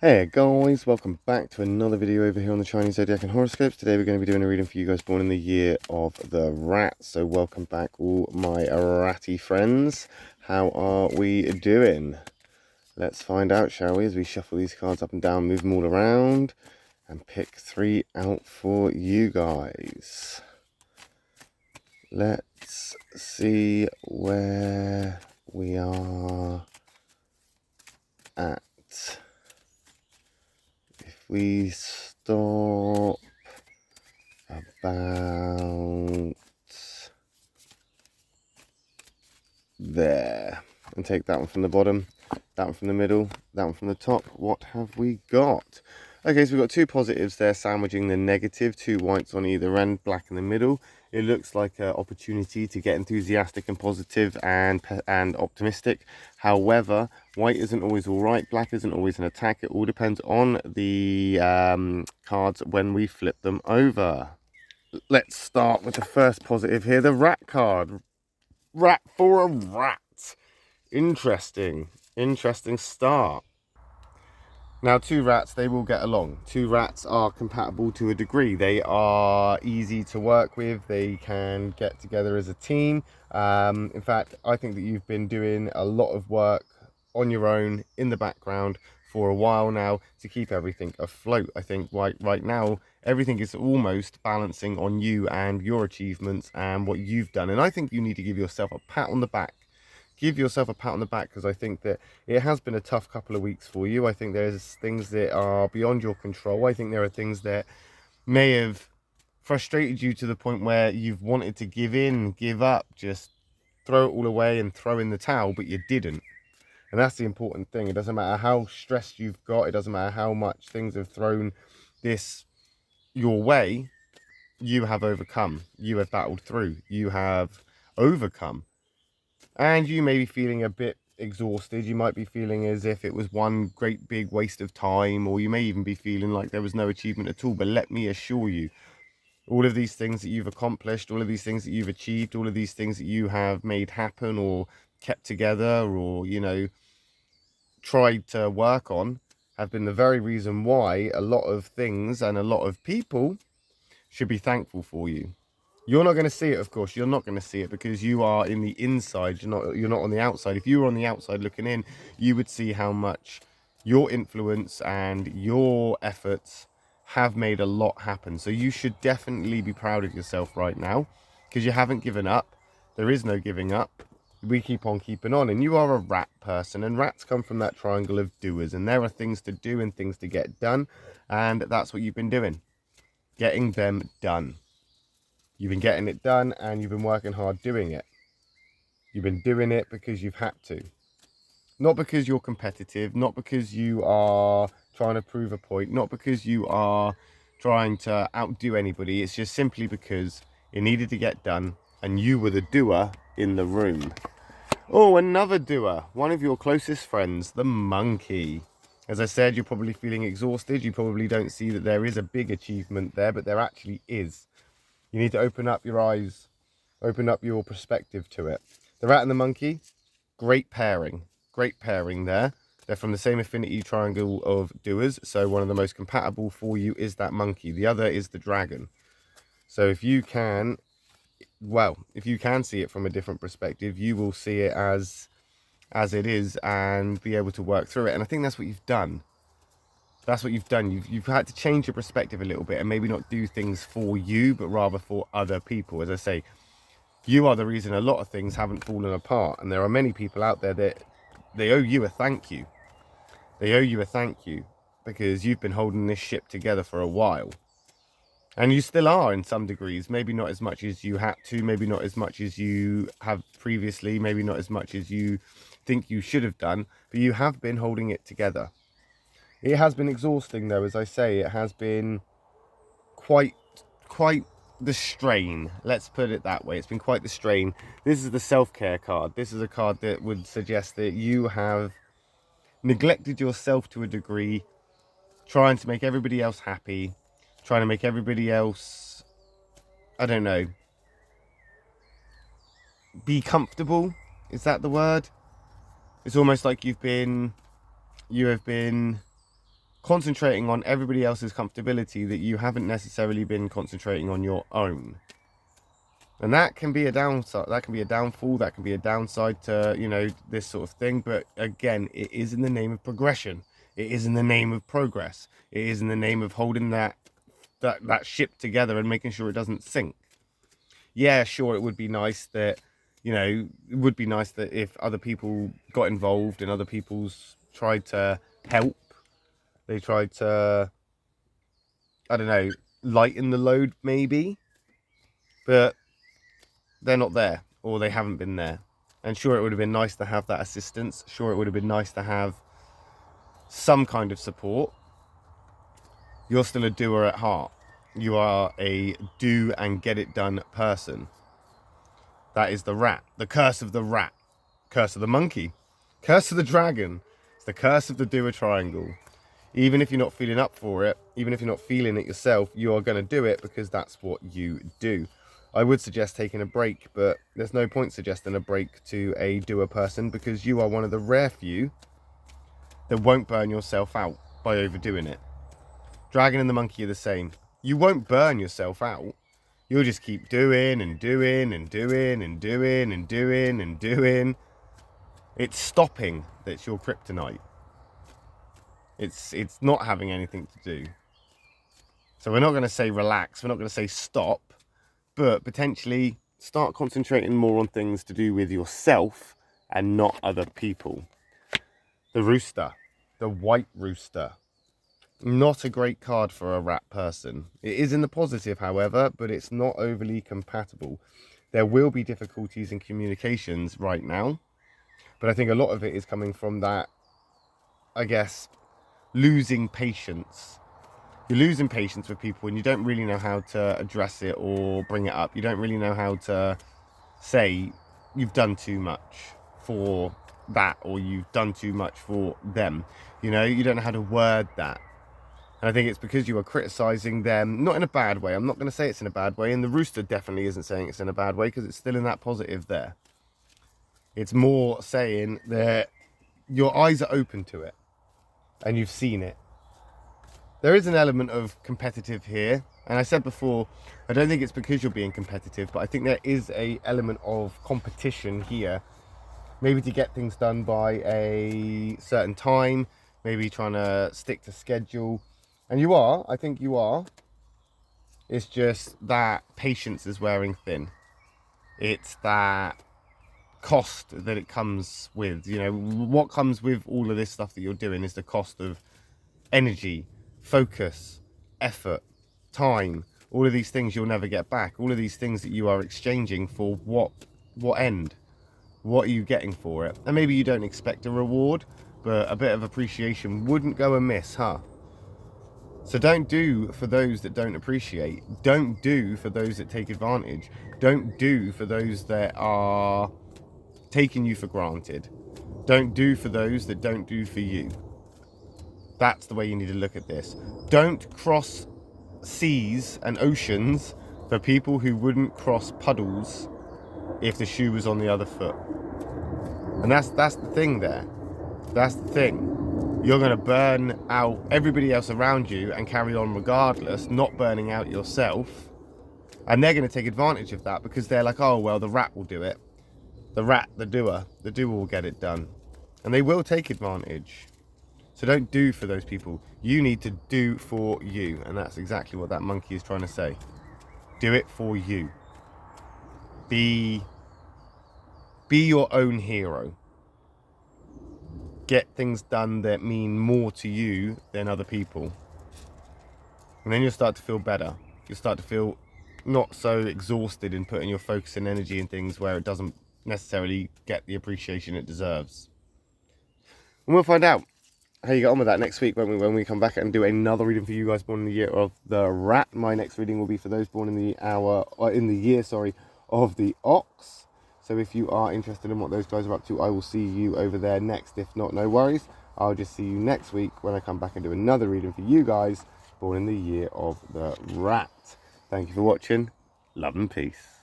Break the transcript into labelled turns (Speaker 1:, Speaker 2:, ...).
Speaker 1: Hey guys, welcome back to another video over here on the Chinese Zodiac and Horoscopes. Today we're going to be doing a reading for you guys born in the year of the rat. So welcome back all my ratty friends. How are we doing? Let's find out, shall we, as we shuffle these cards up and down, move them all around and pick three out for you guys. Let's see where we are at. We stop about there and take that one from the bottom, that one from the middle, that one from the top. What have we got? Okay, so we've got two positives there sandwiching the negative, two whites on either end, black in the middle. It looks like an opportunity to get enthusiastic and positive and optimistic. However, white isn't always all right, black isn't always an attack. It all depends on the cards when we flip them over. Let's start with the first positive here, the rat card. Rat for a rat. Interesting start. Now, two rats, they will get along. Two rats are compatible to a degree. They are easy to work with. They can get together as a team. In fact, I think that you've been doing a lot of work on your own in the background for a while now to keep everything afloat. I think right now, everything is almost balancing on you and your achievements and what you've done. And I think you need to give yourself a pat on the back. Give yourself a pat on the back, because I think that it has been a tough couple of weeks for you. I think there's things that are beyond your control. I think there are things that may have frustrated you to the point where you've wanted to give in, give up, just throw it all away and throw in the towel, but you didn't. And that's the important thing. It doesn't matter how stressed you've got. It doesn't matter how much things have thrown this your way. You have overcome. You have battled through. You have overcome. And you may be feeling a bit exhausted. You might be feeling as if it was one great big waste of time, or you may even be feeling like there was no achievement at all. But let me assure you, all of these things that you've accomplished, all of these things that you've achieved, all of these things that you have made happen or kept together, or, you know, tried to work on, have been the very reason why a lot of things and a lot of people should be thankful for you. You're not going to see it, of course. You're not going to see it because you are in the inside. You're not on the outside. If you were on the outside looking in, you would see how much your influence and your efforts have made a lot happen. So you should definitely be proud of yourself right now, because you haven't given up. There is no giving up. We keep on keeping on. And you are a rat person, and rats come from that triangle of doers. And there are things to do and things to get done. And that's what you've been doing. Getting them done. You've been getting it done, and you've been working hard doing it. You've been doing it because you've had to. Not because you're competitive, not because you are trying to prove a point, not because you are trying to outdo anybody. It's just simply because it needed to get done, and you were the doer in the room. Oh, another doer. One of your closest friends, the monkey. As I said, you're probably feeling exhausted. You probably don't see that there is a big achievement there, but there actually is. You need to open up your eyes, open up your perspective to it. The rat and the monkey, great pairing there. They're from the same affinity triangle of doers, so one of the most compatible for you is that monkey. The other is the dragon. So if you can see it from a different perspective, you will see it as it is and be able to work through it. And I think that's what you've done. That's what you've done. You've had to change your perspective a little bit and maybe not do things for you, but rather for other people. As I say, you are the reason a lot of things haven't fallen apart. And there are many people out there that they owe you a thank you. They owe you a thank you because you've been holding this ship together for a while. And you still are in some degrees. Maybe not as much as you had to. Maybe not as much as you have previously. Maybe not as much as you think you should have done. But you have been holding it together. It has been exhausting, though, as I say. It has been quite the strain. Let's put it that way. It's been quite the strain. This is the self-care card. This is a card that would suggest that you have neglected yourself to a degree, trying to make everybody else happy, trying to make everybody else, I don't know, be comfortable. Is that the word? It's almost like you have been concentrating on everybody else's comfortability that you haven't necessarily been concentrating on your own. And that can be a downside, that can be a downfall, that can be a downside to, you know, this sort of thing. But again, it is in the name of progression. It is in the name of progress. It is in the name of holding that ship together and making sure it doesn't sink. Yeah, sure, it would be nice that, you know, it would be nice that if other people got involved and other people's tried to help, they tried to, I don't know, lighten the load maybe, but they're not there, or they haven't been there. And sure, it would have been nice to have that assistance. Sure, it would have been nice to have some kind of support. You're still a doer at heart. You are a do and get it done person. That is the rat, the curse of the rat, curse of the monkey, curse of the dragon. It's the curse of the doer triangle. Even if you're not feeling up for it, even if you're not feeling it yourself, you are going to do it because that's what you do. I would suggest taking a break, but there's no point suggesting a break to a doer person because you are one of the rare few that won't burn yourself out by overdoing it. Dragon and the monkey are the same. You won't burn yourself out. You'll just keep doing and doing and doing and doing and doing and doing. It's stopping that's your kryptonite. It's not having anything to do. So we're not going to say relax. We're not going to say stop. But potentially start concentrating more on things to do with yourself and not other people. The rooster, the white rooster. Not a great card for a rat person. It is in the positive, however, but it's not overly compatible. There will be difficulties in communications right now, but I think a lot of it is coming from that, I guess, losing patience. You're losing patience with people and you don't really know how to address it or bring it up. You don't really know how to say you've done too much for that or you've done too much for them. You know, you don't know how to word that. And I think it's because you are criticizing them, not in a bad way. I'm not going to say it's in a bad way. And the rooster definitely isn't saying it's in a bad way because it's still in that positive there. It's more saying that your eyes are open to it and you've seen it. There is an element of competitive here. And I said before, I don't think it's because you're being competitive, but I think there is a element of competition here. Maybe to get things done by a certain time, maybe trying to stick to schedule. And you are, I think you are. It's just that patience is wearing thin. It's that cost that it comes with. You know, what comes with all of this stuff that you're doing is the cost of energy, focus, effort, time, all of these things you'll never get back. All of these things that you are exchanging for what end? What are you getting for it? And maybe you don't expect a reward, but a bit of appreciation wouldn't go amiss, huh? So don't do for those that don't appreciate. Don't do for those that take advantage. Don't do for those that are taking you for granted. Don't do for those that don't do for you. That's the way you need to look at this. Don't cross seas and oceans for people who wouldn't cross puddles if the shoe was on the other foot. And that's the thing there. That's the thing. You're going to burn out everybody else around you and carry on regardless, not burning out yourself. And they're going to take advantage of that because they're like, oh, well, the rat will do it. The rat, the doer will get it done. And they will take advantage. So don't do for those people. You need to do for you. And that's exactly what that monkey is trying to say. Do it for you. Be your own hero. Get things done that mean more to you than other people. And then you'll start to feel better. You'll start to feel not so exhausted in putting your focus and energy in things where it doesn't necessarily get the appreciation it deserves. And we'll find out how you get on with that next week when we come back and do another reading for you guys born in the year of the rat. My next reading will be for those born in the year of the ox. So if you are interested in what those guys are up to, I will see you over there next. If not, no worries. I'll just see you next week when I come back and do another reading for you guys born in the year of the rat. Thank you for watching. Love and peace.